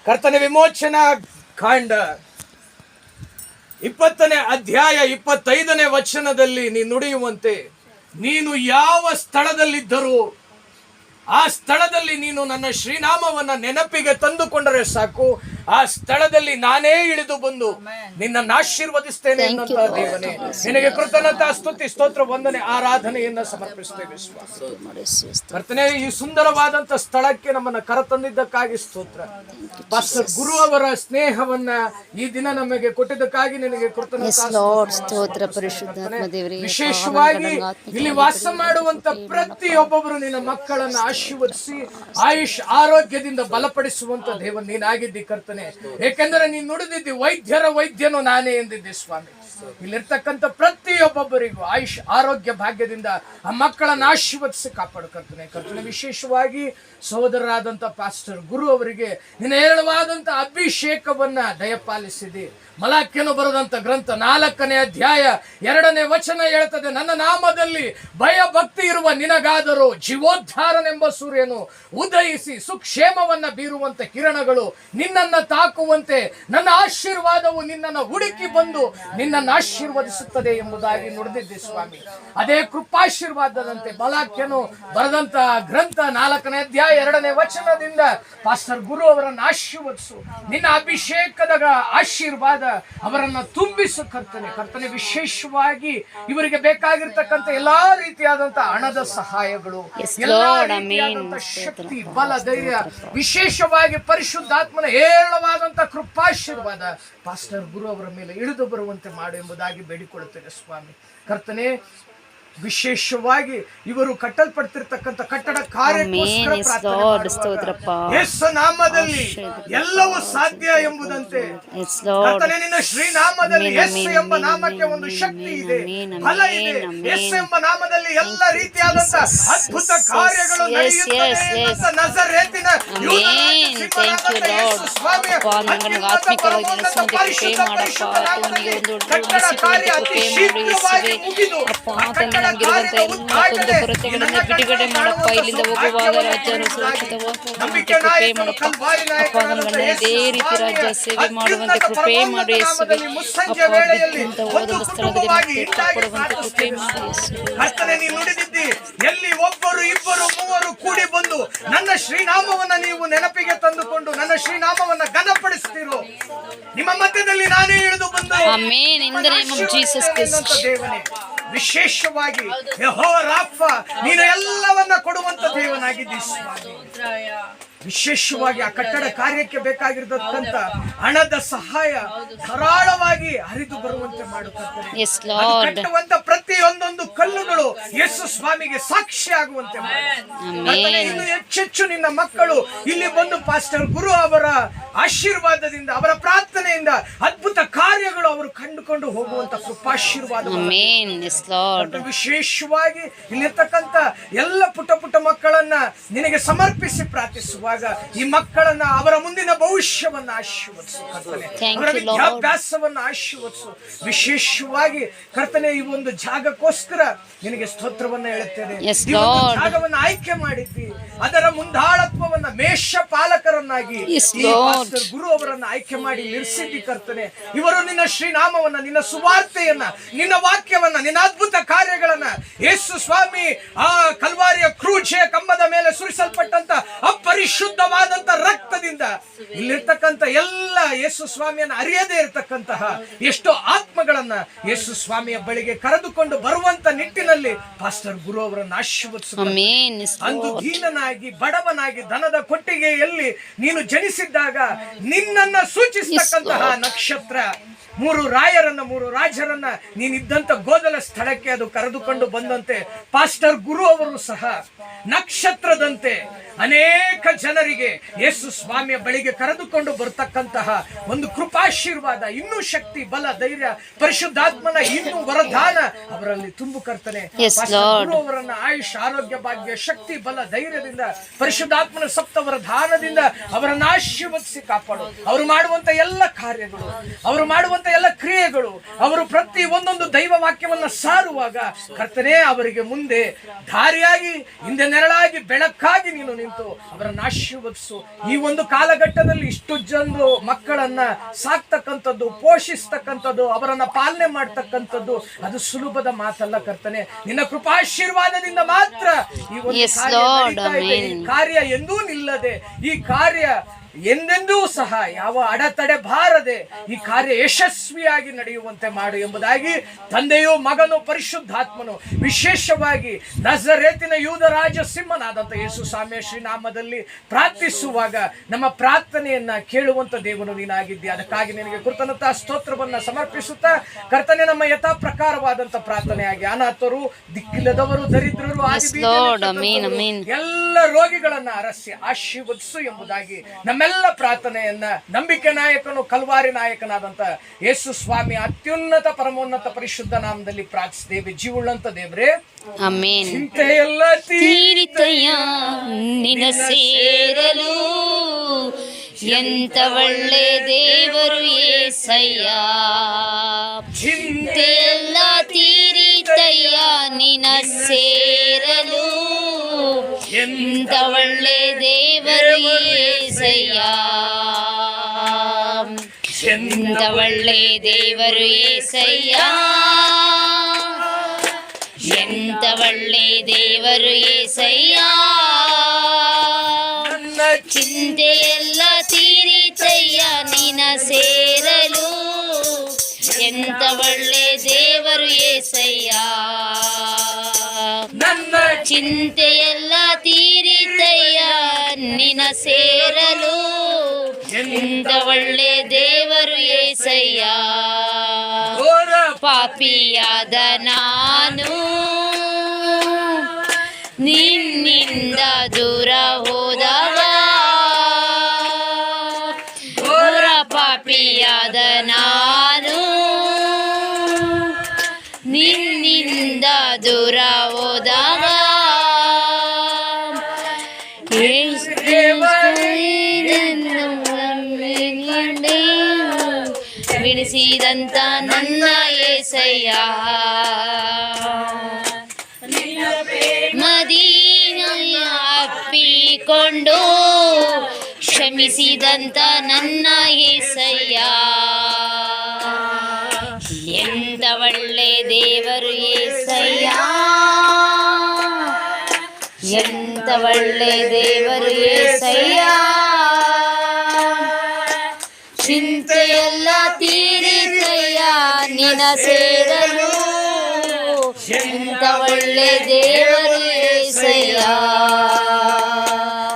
ಕರ್ತನ ವಿಮೋಚನಾ ಕಾಂಡ 20ನೇ ಅಧ್ಯಾಯ 25ನೇ ವಚನದಲ್ಲಿ ನೀನು ನುಡಿಯುವಂತೆ, ನೀನು ಯಾವ ಸ್ಥಳದಲ್ಲಿದ್ದರೂ ಆ ಸ್ಥಳದಲ್ಲಿ ನೀನು ನನ್ನ ಶ್ರೀನಾಮವನ್ನ ನೆನಪಿಗೆ ತಂದುಕೊಂಡರೆ ಸಾಕು, ಆ ಸ್ಥಳದಲ್ಲಿ ನಾನೇ ಇಳಿದು ಬಂದು ನಿನ್ನನ್ನು ಆಶೀರ್ವದಿಸ್ತೇನೆ ಎನ್ನುವಂತ ದೇವನೇ, ನಿನಗೆ ಕೃತಜ್ಞತಾ ಸ್ತುತಿ ಸ್ತೋತ್ರ ವಂದನೆ ಆರಾಧನೆಯನ್ನ ಸಮರ್ಪಿಸ್ತೇವೆ. ಕರ್ತನೇ, ಈ ಸುಂದರವಾದಂತ ಸ್ಥಳಕ್ಕೆ ನಮ್ಮನ್ನ ಕರೆತಂದಿದ್ದಕ್ಕಾಗಿ ಸ್ತೋತ್ರ. ಪಾಸ್ಟರ್ ಗುರು ಅವರ ಸ್ನೇಹವನ್ನ ಈ ದಿನ ನಮಗೆ ಕೊಟ್ಟಿದ್ದಕ್ಕಾಗಿ ನಿನಗೆ ಕೃತಜ್ಞತಾ ಸ್ತೋತ್ರ. ಪರಿಶುದ್ಧಾತ್ಮ ದೇವರೇ, ವಿಶೇಷವಾಗಿ ಇಲ್ಲಿ ವಾಸ ಮಾಡುವಂತ ಪ್ರತಿಯೊಬ್ಬೊಬ್ಬರು ನಿನ್ನ ಮಕ್ಕಳನ್ನ ಆಶೀರ್ವದಿಸಿ ಆಯುಷ್ ಆರೋಗ್ಯದಿಂದ ಬಲಪಡಿಸುವಂತ ದೇವ ನೀನಾಗಿದ್ದಿ ಕರ್ತನೆ. ಏಕೆಂದರೆ ನೀನು ನುಡಿದಿದ್ದಿ, ವೈದ್ಯರ ವೈದ್ಯನು ನಾನೇ ಎಂದಿದ್ದೆ ಸ್ವಾಮಿ. ಇಲ್ಲಿರ್ತಕ್ಕಂಥ ಪ್ರತಿಯೊಬ್ಬೊಬ್ಬರಿಗೂ ಆಯುಷ್ ಆರೋಗ್ಯ ಭಾಗ್ಯದಿಂದ ಆ ಮಕ್ಕಳನ್ನು ಆಶೀರ್ವದಿಸಿ ಕಾಪಾಡ್ಕರ್ತನೆ. ಕರ್ತನೆ, ವಿಶೇಷವಾಗಿ ಸಹೋದರರಾದಂಥ ಪಾಸ್ಟರ್ ಗುರು ಅವರಿಗೆ ನಿನ್ನ ಹೇರಳವಾದಂಥ ಅಭಿಷೇಕವನ್ನ ದಯಪಾಲಿಸಿದೆ. ಮಲಾಕ್ಯನು ಬರೆದಂತ ಗ್ರಂಥ 4ನೇ ಅಧ್ಯಾಯ 2ನೇ ವಚನ ಹೇಳ್ತದೆ, ನನ್ನ ನಾಮದಲ್ಲಿ ಭಯ ಭಕ್ತಿ ಇರುವ ನಿನಗಾದರೂ ಜೀವೋದ್ಧಾರನೆಂಬ ಸೂರ್ಯನು ಉದಯಿಸಿ ಸುಕ್ಷೇಮವನ್ನ ಬೀರುವಂತ ಕಿರಣಗಳು ನಿನ್ನನ್ನು ತಾಕುವಂತೆ ನನ್ನ ಆಶೀರ್ವಾದವು ನಿನ್ನನ್ನು ಹುಡುಕಿ ಬಂದು ನಿನ್ನನ್ನು ಆಶೀರ್ವದಿಸುತ್ತದೆ ಎಂಬುದಾಗಿ ನುಡಿದಿದ್ದೆ ಸ್ವಾಮಿ. ಅದೇ ಕೃಪಾಶೀರ್ವಾದದಂತೆ ಮಲಾಕ್ಯನು ಬರೆದಂತ ಗ್ರಂಥ 4ನೇ ಅಧ್ಯಾಯ 2ನೇ ವಚನದಿಂದ ಪಾಸ್ಟರ್ ಗುರು ಅವರನ್ನು ಆಶೀರ್ವದಿಸು. ನಿನ್ನ ಅಭಿಷೇಕದ ಆಶೀರ್ವಾದ ಅವರನ್ನ ತುಂಬಿಸು ಕರ್ತನೆ. ಕರ್ತನೆ, ವಿಶೇಷವಾಗಿ ಇವರಿಗೆ ಬೇಕಾಗಿರ್ತಕ್ಕಂಥ ಎಲ್ಲಾ ರೀತಿಯಾದಂತಹ ಹಣದ ಸಹಾಯಗಳು, ಎಲ್ಲಾ ರೀತಿಯಾದಂತಹ ಶಕ್ತಿ, ಬಲ, ಧೈರ್ಯ, ವಿಶೇಷವಾಗಿ ಪರಿಶುದ್ಧಾತ್ಮನ ಹೇರಳವಾದಂತ ಕೃಪಾಶೀರ್ವಾದ ಪಾಸ್ಟರ್ ಗುರು ಅವರ ಮೇಲೆ ಇಳಿದು ಬರುವಂತೆ ಮಾಡು ಎಂಬುದಾಗಿ ಬೇಡಿಕೊಳ್ಳುತ್ತೇನೆ ಸ್ವಾಮಿ. ಕರ್ತನೆ, ವಿಶೇಷವಾಗಿ ಇವರು ಕಟ್ಟಲ್ಪಡ್ತಿರ್ತಕ್ಕಂಥ ಕಟ್ಟಡ ಕಾರ್ಯಕ್ಕೋಸ್ಕರ ಯೇಸು ನಾಮದಲ್ಲಿ ಎಲ್ಲವೂ ಸಾಧ್ಯ ಎಂಬುದಂತೆ ಕರ್ತನೆ, ನಿನ್ನ ಶ್ರೀನಾಮದಲ್ಲಿ ಯೇಸು ಎಂಬ ನಾಮಕ್ಕೆ ಒಂದು ಶಕ್ತಿ ಇದೆ, ಫಲ ಇದೆ. ಯೇಸು ಎಂಬ ನಾಮದಲ್ಲಿ ಎಲ್ಲ ರೀತಿಯಾದಂತ ಅದ್ಭುತ ಕಾರ್ಯಗಳು ನಡೆಯುತ್ತದೆ. ನಜರೇತಿನ ಕಟ್ಟಡ ಕಾರ್ಯ ಅತಿ ಶೀಘ್ರವಾಗಿ ಮುಗಿದು ಬಿಡುಗಡೆ ಮಾಡಪ್ಪ. ಇಲ್ಲಿಂದ ಹೋಗುವಾಗ ರಾಜ್ಯನು ಸುರಕ್ಷಿತವಾಗಿ ಕೃಪೆ ಮಾಡಪ್ಪ. ಅಪ್ಪ, ನನ್ನ ಇದೇ ರೀತಿ ರಾಜ್ಯ ಸೇವೆ ಮಾಡುವಂತೆ ಕೃಪೆ ಮಾಡಿ ಯೇಸುವೆ. ಅಪ್ಪ, ಬಿದ್ದಂತ ಹೋದ ಸ್ಥಳದಲ್ಲಿ ಕೊಡುವಂತೆ ಕೃಪೆ ಮಾಡಿ ಯೇಸುವೆ. ನೀನು ನುಡಿದಿದ್ದಿ, ಎಲ್ಲಿ ಒಬ್ಬರು ಇಬ್ಬರು ಮೂವರು ಕೂಡಿ ಬಂದು ನನ್ನ ಶ್ರೀನಾಮವನ್ನ ನೀವು ನೆನಪಿಗೆ ತಂದುಕೊಂಡು ನನ್ನ ಶ್ರೀನಾಮವನ್ನ ಘನಪಡಿಸ್ತೀರೋ, ನಿಮ್ಮ ಮಧ್ಯದಲ್ಲಿ ನಾನೇ ಇಳಿದು ಬಂದು amen. In the name of Jesus Christ. ದೇವನೇ, ವಿಶೇಷವಾಗಿ ಯೆಹೋವ ರಾಫ, ನೀನು ಎಲ್ಲವನ್ನ ಕೊಡುವಂತ ದೇವನಾಗಿದ್ದೀ ಸ್ವಾಮಿ. ವಿಶೇಷವಾಗಿ ಆ ಕಟ್ಟಡ ಕಾರ್ಯಕ್ಕೆ ಬೇಕಾಗಿರತಕ್ಕಂತ ಹಣದ ಸಹಾಯ ಧಾರಾಳವಾಗಿ ಹರಿದು ಬರುವಂತೆ ಮಾಡುತ್ತಾರೆ. ಕಟ್ಟುವಂತ ಪ್ರತಿಯೊಂದೊಂದು ಕಲ್ಲುಗಳು ಯೇಸು ಸ್ವಾಮಿಗೆ ಸಾಕ್ಷಿ ಆಗುವಂತೆ ಮಾಡಿ. ಇನ್ನು ಹೆಚ್ಚೆಚ್ಚು ನಿನ್ನ ಮಕ್ಕಳು ಇಲ್ಲಿ ಬಂದು ಪಾಸ್ಟರ್ ಗುರು ಅವರ ಆಶೀರ್ವಾದದಿಂದ, ಅವರ ಪ್ರಾರ್ಥನೆಯಿಂದ ಅದ್ಭುತ ಕಾರ್ಯಗಳು ಅವರು ಕಂಡುಕೊಂಡು ಹೋಗುವಂತ ಕೃಪಾಶೀರ್ವಾದ. ವಿಶೇಷವಾಗಿ ಇಲ್ಲಿರ್ತಕ್ಕಂಥ ಎಲ್ಲ ಪುಟ್ಟ ಪುಟ್ಟ ಮಕ್ಕಳನ್ನ ನಿನಗೆ ಸಮರ್ಪಿಸಿ ಪ್ರಾರ್ಥಿಸುವಾಗ ಈ ಮಕ್ಕಳನ್ನ, ಅವರ ಮುಂದಿನ ಭವಿಷ್ಯವನ್ನ ಆಶೀರ್ವದಿಸು ಕರ್ತನೆ, ಅವರ ವಿದ್ಯಾಭ್ಯಾಸವನ್ನ ಆಶೀರ್ವದಿಸು. ವಿಶೇಷವಾಗಿ ಕರ್ತನೆ, ಈ ಒಂದು ಜಾಗಕ್ಕೋಸ್ಕರ ನಿನಗೆ ಸ್ತೋತ್ರವನ್ನ ಹೇಳುತ್ತೇನೆ. ಈ ಒಂದು ಜಾಗವನ್ನ ಆಯ್ಕೆ ಮಾಡಿದ್ವಿ, ಅದರ ಮುಂದಾಳತ್ವವನ್ನ ಮೇಷಪಾಲಕರನ್ನಾಗಿ ಗುರು ಅವರನ್ನ ಆಯ್ಕೆ ಮಾಡಿ ನಿಲ್ಲಿಸಿದ್ದಿ ಕರ್ತನೆ. ಇವರು ನಿನ್ನ ಶ್ರೀನಾಮವನ್ನ, ನಿನ್ನ ಸುವಾರ್ತೆಯನ್ನ, ನಿನ್ನ ವಾಕ್ಯವನ್ನ, ನಿನ್ನ ಅದ್ಭುತ ಕಾರ್ಯಗಳನ್ನ ಯೇಸು ಸ್ವಾಮಿ ಆ ಕಲ್ವಾರಿಯ ಕ್ರೂಜೆ ಕಂಬದ ಮೇಲೆ ಸುರಿಸಲ್ಪಟ್ಟಂತ ಅಪರಿಶುದ್ಧವಾದಂತ ರಕ್ತದಿಂದ ಇಲ್ಲಿರ್ತಕ್ಕಂಥ ಎಲ್ಲ ಯೇಸು ಸ್ವಾಮಿಯನ್ನ ಅರಿಯದೇ ಇರತಕ್ಕಂತಹ ಎಷ್ಟೋ ಆತ್ಮಗಳನ್ನ ಯೇಸು ಸ್ವಾಮಿಯ ಬಳಿಗೆ ಕರೆದುಕೊಂಡು ಬರುವಂತ ನಿಟ್ಟಿನಲ್ಲಿ ಪಾಸ್ಟರ್ ಗುರು ಅವರನ್ನು ಆಶೀರ್ವದಿಸುತ್ತಾರೆ. ಅಂದು ದೀನನಾಗಿ ಬಡವನಾಗಿ ದನದ ಕೊಟ್ಟಿಗೆಯಲ್ಲಿ ನೀನು ಜನಿಸಿದ್ದಾಗ ನಿನ್ನನ್ನ ಸೂಚಿಸತಕ್ಕಂತಹ ನಕ್ಷತ್ರ, 3 ರಾಯರನ್ನ 3 ರಾಜರನ್ನ ನೀನಿದ್ದಂತ ಗೋದಲ ಸ್ಥಳಕ್ಕೆ ಅದು ಕರೆದುಕೊಂಡು ಬಂದಂತೆ ಪಾಸ್ಟರ್ ಗುರು ಅವರು ಸಹ ನಕ್ಷತ್ರದಂತೆ ಅನೇಕ ಜನರಿಗೆ ಯೇಸು ಸ್ವಾಮಿಯ ಬಳಿಗೆ ಕರೆದುಕೊಂಡು ಬರ್ತಕ್ಕಂತಹ ಒಂದು ಕೃಪಾಶೀರ್ವಾದ, ಇನ್ನೂ ಶಕ್ತಿ, ಬಲ, ಧೈರ್ಯ, ಪರಿಶುದ್ಧಾತ್ಮನ ಇನ್ನೂ ವರದಾನ ಅವರಲ್ಲಿ ತುಂಬು ಕರ್ತನೆ. ಗುರು ಅವರನ್ನ ಆಯುಷ್ ಆರೋಗ್ಯ ಭಾಗ್ಯ ಶಕ್ತಿ ಬಲ ಧೈರ್ಯದಿಂದ ಪರಿಶುದ್ಧಾತ್ಮನ ಸಪ್ತ ವರದಾನದಿಂದ ಅವರನ್ನ ಆಶೀರ್ವದಿಸಿ ಕಾಪಾಡು. ಅವರು ಮಾಡುವಂತ ಎಲ್ಲ ಕಾರ್ಯಗಳು, ಅವರು ಮಾಡುವಂತ ಎಲ್ಲ ಕ್ರಿಯೆಗಳು, ಅವರು ಪ್ರತಿ ಒಂದೊಂದು ದೈವ ವಾಕ್ಯವನ್ನ ಸಾರುವಾಗ ಕರ್ತನೆ, ಅವರಿಗೆ ಮುಂದೆ ದಾರಿಯಾಗಿ, ಹಿಂದೆ ನೆರಳಾಗಿ, ಬೆಳಕಾಗಿ ನೀನು ನಿಂತು ಅವರನ್ನು ಆಶೀರ್ವದಿಸು. ಈ ಒಂದು ಕಾಲಘಟ್ಟದಲ್ಲಿ ಇಷ್ಟು ಜನರು ಮಕ್ಕಳನ್ನ ಸಾಕ್ತಕ್ಕಂಥದ್ದು, ಪೋಷಿಸ್ತಕ್ಕಂಥದ್ದು, ಅವರನ್ನ ಪಾಲನೆ ಮಾಡ್ತಕ್ಕಂಥದ್ದು ಅದು ಸುಲಭದ ಮಾತಲ್ಲ ಕರ್ತನೆ. ನಿನ್ನ ಕೃಪಾಶೀರ್ವಾದದಿಂದ ಮಾತ್ರ ಈ ಒಂದು ಕಾರ್ಯ ಎಂದೂ ನಿಲ್ಲದೆ, ಈ ಕಾರ್ಯ ಎಂದೆಂದೂ ಸಹ ಯಾವ ಅಡೆತಡೆ ಬಾರದೆ ಈ ಕಾರ್ಯ ಯಶಸ್ವಿಯಾಗಿ ನಡೆಯುವಂತೆ ಮಾಡು ಎಂಬುದಾಗಿ ತಂದೆಯು, ಮಗನು, ಪರಿಶುದ್ಧಾತ್ಮನು ವಿಶೇಷವಾಗಿ ನಜರೇತಿನ ಯೂದರಾಜ ಸಿಂಹನಾದಂಥ ಯೇಸು ಸ್ವಾಮಿಯ ಶ್ರೀನಾಮದಲ್ಲಿ ಪ್ರಾರ್ಥಿಸುವಾಗ ನಮ್ಮ ಪ್ರಾರ್ಥನೆಯನ್ನ ಕೇಳುವಂತ ದೇವನು ನೀನಾಗಿದ್ದಿ. ಅದಕ್ಕಾಗಿ ನಿನಗೆ ಕೃತಜ್ಞತಾ ಸ್ತೋತ್ರವನ್ನ ಸಮರ್ಪಿಸುತ್ತಾ ಕರ್ತನೆ, ನಮ್ಮ ಯಥಾ ಪ್ರಕಾರವಾದಂತ ಪ್ರಾರ್ಥನೆಯಾಗಿ ಅನಾಥರು, ದಿಕ್ಕಿಲ್ಲದವರು, ದರಿದ್ರರು, ಎಲ್ಲ ರೋಗಿಗಳನ್ನ ಅರಸಿ ಆಶೀರ್ವದಿಸು ಎಂಬುದಾಗಿ ನಮ್ಮೆಲ್ಲ ಪ್ರಾರ್ಥನೆಯನ್ನ ನಂಬಿಕೆ ನಾಯಕನು, ಕಲ್ವಾರಿ ನಾಯಕನಾದಂತ ಯೇಸು ಸ್ವಾಮಿ ಅತ್ಯುನ್ನತ ಪರಮೋನ್ನತ ಪರಿಶುದ್ಧ ನಾಮದಲ್ಲಿ ಪ್ರಾರ್ಥಿಸಿದ್ದೇವೆ. ಜೀವುಳ್ಳಂತ ದೇವ್ರೆ, ಆಮೆನ್. ಚಿಂತೆಯೆಲ್ಲ ತೀರಿತಯ್ಯ ನಿನ್ನ ಸೇರಲು, ಎಂತ ಒಳ್ಳೆ ದೇವರು యేసయ్య. ಚಿಂತೆಯೆಲ್ಲ ತೀರಿತಯ್ಯ ನಿನ್ನ ಸೇರಲು, ಎಂತ ಒಳ್ಳೆ ದೇವರು యేసయ్య. ಎಂತ ಒಳ್ಳೆ ದೇವರು యేసయ్య. ಎಂತ ಒಳ್ಳೆ ದೇವರು యేసయ్య. ಚಿಂತೆಯೆಲ್ಲ ತೀರಿತಯ್ಯ ನಿನ್ನ ಸೇರಲು, ಎಂತ ಒಳ್ಳೆ ದೇವರು యేసయ్య. ನನ್ನ ಚಿಂತೆಯೆಲ್ಲ ತೀರಿತಯ್ಯ ನಿನ್ನ ಸೇರಲು, ಎಂತ ಒಳ್ಳೆ ದೇವರು యేసయ్య. ಪಾಪಿಯಾದ ನಾನು ನಿನ್ನಿಂದ ದೂರ ಹೋದಾಗ, ಘೋರ ಪಾಪಿಯಾದ ನಾನು ನಿನ್ನಿಂದ ದೂರ ಹೋದಾಗ, ಬಿಡಿಸಿದಂತ ನನ್ನ యేసయ్య. ಮದೀನಯ ಅಪ್ಪಿಕೊಂಡು ಕ್ಷಮಿಸಿದಂತ ನನ್ನ యేసయ్య. ಎಂತ ಒಳ್ಳೆ ದೇವರು యేసయ్య. ಎಂತ ಒಳ್ಳೆ ದೇವರು యేసయ్య. ಚಿಂತೆಯೆಲ್ಲ ತೀರಿತಯ್ಯ ನಿನ್ನ ಸೇರಲು, ಎಂತ ಒಳ್ಳೆ ದೇವರು